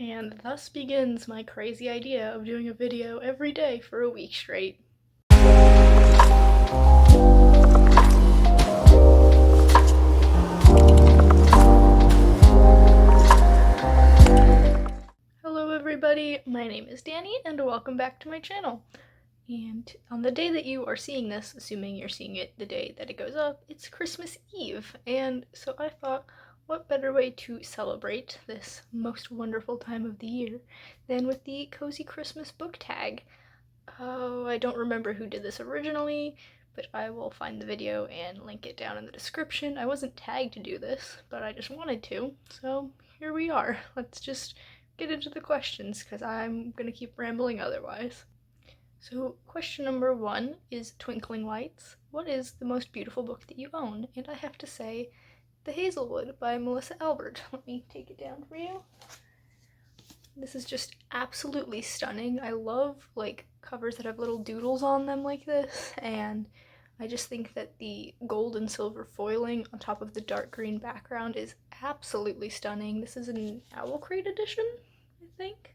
And thus begins my crazy idea of doing a video every day for a week straight. Hello everybody, my name is Danny and welcome back to my channel. And on the day that you are seeing this, assuming you're seeing it the day that it goes up, it's Christmas Eve. And so I thought, what better way to celebrate this most wonderful time of the year than with the Cozy Christmas book tag. Oh, I don't remember who did this originally, but I will find the video and link it down in the description. I wasn't tagged to do this, but I just wanted to, so here we are. Let's just get into the questions, because I'm gonna keep rambling otherwise. So question number 1 is Twinkling Lights. What is the most beautiful book that you own? And I have to say, The Hazelwood by Melissa Albert. Let me take it down for you. This is just absolutely stunning. I love like covers that have little doodles on them like this, and I just think that the gold and silver foiling on top of the dark green background is absolutely stunning. This is an Owl Crate edition, I think.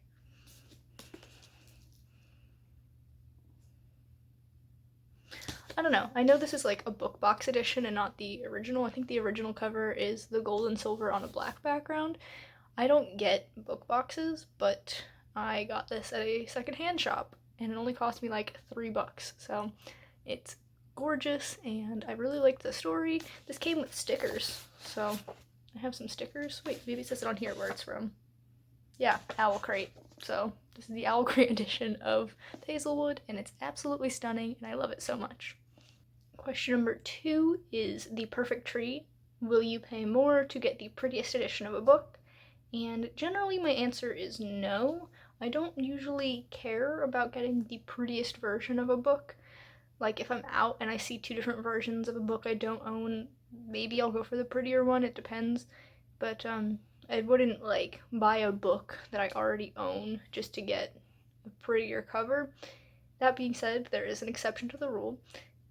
I don't know. I know this is like a book box edition and not the original. I think the original cover is the gold and silver on a black background. I don't get book boxes, but I got this at a secondhand shop and it only cost me like $3. So it's gorgeous and I really liked the story. This came with stickers, so I have some stickers. Wait, maybe it says it on here where it's from. Yeah, Owl Crate. So this is the Owl Crate edition of Hazelwood and it's absolutely stunning and I love it so much. Question number 2 is The Perfect Tree. Will you pay more to get the prettiest edition of a book? And generally my answer is no. I don't usually care about getting the prettiest version of a book. Like if I'm out and I see 2 different versions of a book I don't own, maybe I'll go for the prettier one, it depends. But I wouldn't like buy a book that I already own just to get a prettier cover. That being said, there is an exception to the rule,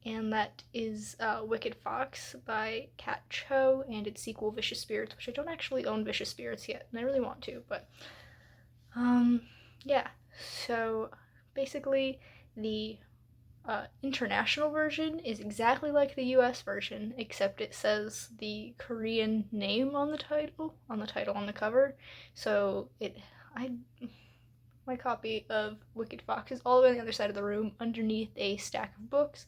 and that is Wicked Fox by Kat Cho and its sequel Vicious Spirits, which I don't actually own Vicious Spirits yet, and I really want to, but yeah. So basically the international version is exactly like the US version, except it says the Korean name on the title on the cover. So my copy of Wicked Fox is all the way on the other side of the room underneath a stack of books.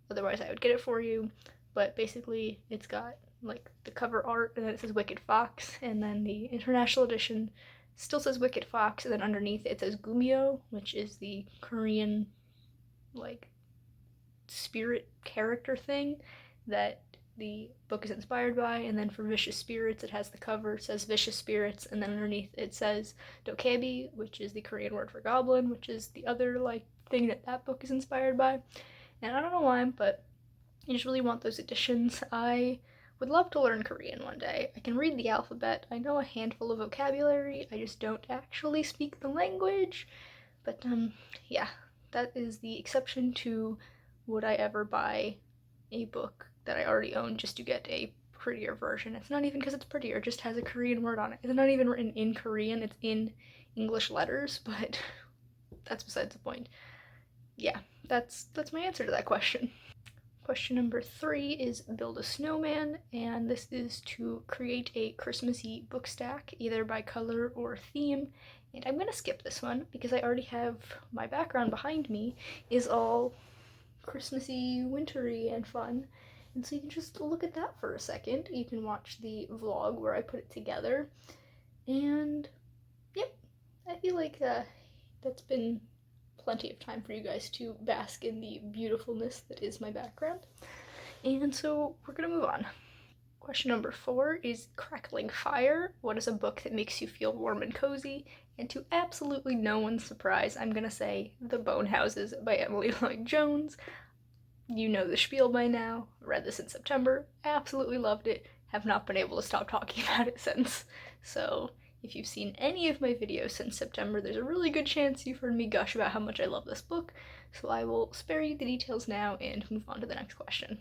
Otherwise I would get it for you, but basically it's got like the cover art and then it says Wicked Fox, and then the international edition still says Wicked Fox, and then underneath it says Gumyo, which is the Korean like spirit character thing that the book is inspired by. And then for Vicious Spirits, it has the cover, says Vicious Spirits, and then underneath it says Dokebi, which is the Korean word for goblin, which is the other like thing that book is inspired by. And I don't know why, but I just really want those editions. I would love to learn Korean one day. I can read the alphabet, I know a handful of vocabulary, I just don't actually speak the language. But yeah, that is the exception to would I ever buy a book that I already own just to get a prettier version. It's not even because it's prettier, it just has a Korean word on it. It's not even written in Korean, it's in English letters, but that's besides the point. Yeah, that's my answer to that question. Question number 3 is Build a Snowman, and this is to create a Christmassy book stack, either by color or theme. And I'm gonna skip this one because I already have my background behind me is all Christmassy, wintry, and fun. And so you can just look at that for a second. You can watch the vlog where I put it together. And yep, I feel like that's been plenty of time for you guys to bask in the beautifulness that is my background. And so we're gonna move on. Question number 4 is Crackling Fire. What is a book that makes you feel warm and cozy? And to absolutely no one's surprise, I'm gonna say The Bone Houses by Emily Lloyd Jones. You know the spiel by now. Read this in September, absolutely loved it, have not been able to stop talking about it since. So if you've seen any of my videos since September, there's a really good chance you've heard me gush about how much I love this book, so I will spare you the details now and move on to the next question.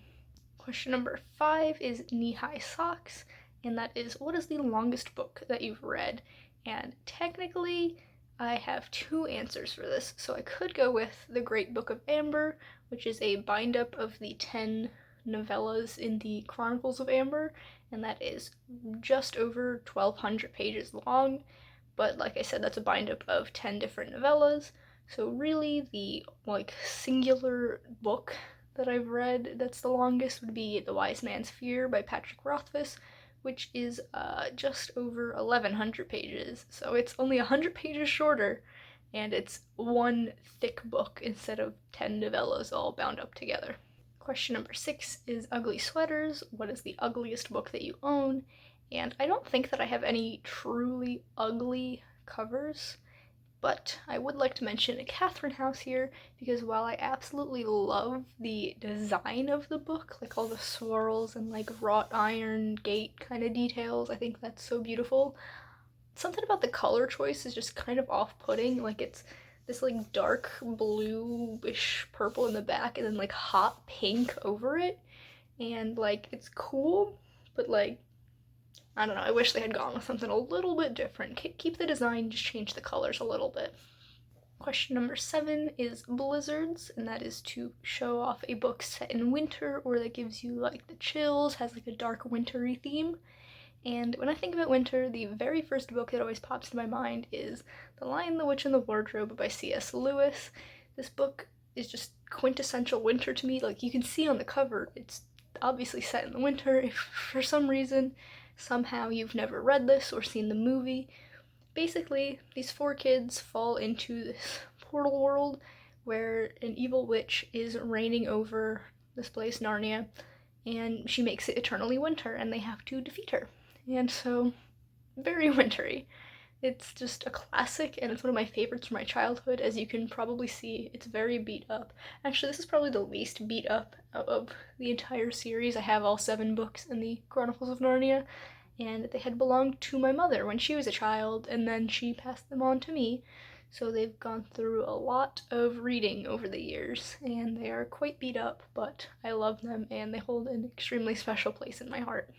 Question number 5 is Knee High Socks, and that is, what is the longest book that you've read? And technically, I have two answers for this. So I could go with The Great Book of Amber, which is a bind-up of the 10 novellas in the Chronicles of Amber, and that is just over 1,200 pages long. But like I said, that's a bind-up of 10 different novellas. So really, the singular book that I've read that's the longest would be The Wise Man's Fear by Patrick Rothfuss, which is just over 1,100 pages. So it's only 100 pages shorter, and it's one thick book instead of 10 novellas all bound up together. Question number 6 is ugly sweaters. What is the ugliest book that you own? And I don't think that I have any truly ugly covers, but I would like to mention a Catherine House here, because while I absolutely love the design of the book, like all the swirls and like wrought iron gate kind of details, I think that's so beautiful. Something about the color choice is just kind of off-putting. Like it's this like dark bluish purple in the back and then like hot pink over it, and like it's cool, but like I don't know, I wish they had gone with something a little bit different. Keep the design, just change the colors a little bit. Question number 7 is blizzards, and that is to show off a book set in winter or that gives you like the chills, has like a dark wintry theme. And when I think about winter, the very first book that always pops into my mind is The Lion, the Witch, and the Wardrobe by C.S. Lewis. This book is just quintessential winter to me. Like you can see on the cover, it's obviously set in the winter. If for some reason somehow you've never read this or seen the movie, basically these 4 kids fall into this portal world where an evil witch is reigning over this place, Narnia, and she makes it eternally winter and they have to defeat her. And so, very wintry. It's just a classic, and it's one of my favorites from my childhood. As you can probably see, it's very beat up. Actually, this is probably the least beat up of the entire series. I have all 7 books in the Chronicles of Narnia, and they had belonged to my mother when she was a child, and then she passed them on to me. So they've gone through a lot of reading over the years, and they are quite beat up, but I love them, and they hold an extremely special place in my heart.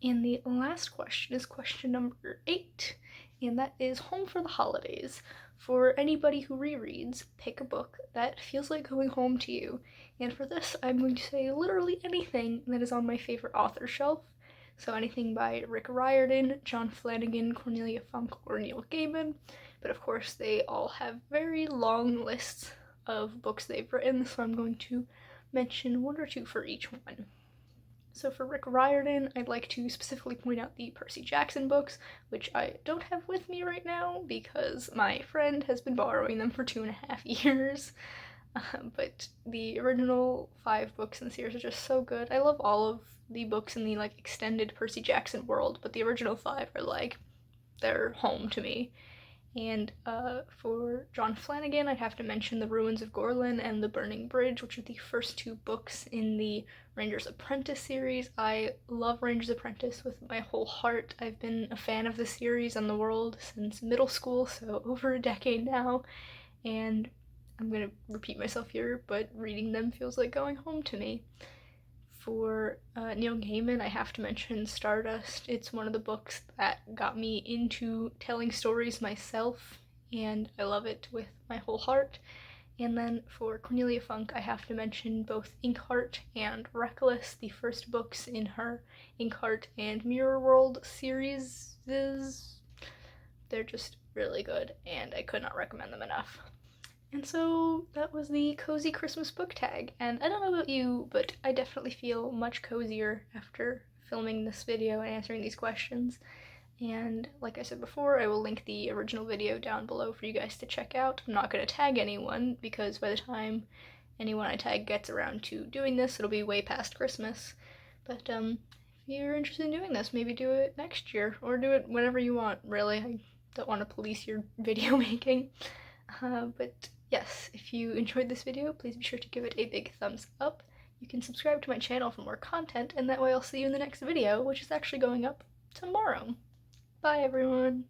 And the last question is question number 8, and that is Home for the Holidays. For anybody who rereads, pick a book that feels like going home to you. And for this, I'm going to say literally anything that is on my favorite author shelf. So anything by Rick Riordan, John Flanagan, Cornelia Funke, or Neil Gaiman. But of course, they all have very long lists of books they've written, so I'm going to mention 1 or 2 for each one. So for Rick Riordan, I'd like to specifically point out the Percy Jackson books, which I don't have with me right now because my friend has been borrowing them for 2.5 years. But the original 5 books in the series are just so good. I love all of the books in the extended Percy Jackson world, but the original 5 are they're home to me. And for John Flanagan, I'd have to mention The Ruins of Gorlin and The Burning Bridge, which are the first 2 books in the Ranger's Apprentice series. I love Ranger's Apprentice with my whole heart. I've been a fan of the series and the world since middle school, so over a decade now, and I'm gonna repeat myself here, but reading them feels like going home to me. For Neil Gaiman, I have to mention Stardust. It's one of the books that got me into telling stories myself, and I love it with my whole heart. And then for Cornelia Funke, I have to mention both Inkheart and Reckless, the first books in her Inkheart and Mirror World series. They're just really good, and I could not recommend them enough. And so that was the Cozy Christmas book tag, and I don't know about you, but I definitely feel much cozier after filming this video and answering these questions. And like I said before, I will link the original video down below for you guys to check out. I'm not going to tag anyone, because by the time anyone I tag gets around to doing this, it'll be way past Christmas. But if you're interested in doing this, maybe do it next year, or do it whenever you want, really. I don't want to police your video making. But yes, if you enjoyed this video, please be sure to give it a big thumbs up. You can subscribe to my channel for more content, and that way I'll see you in the next video, which is actually going up tomorrow. Bye, everyone!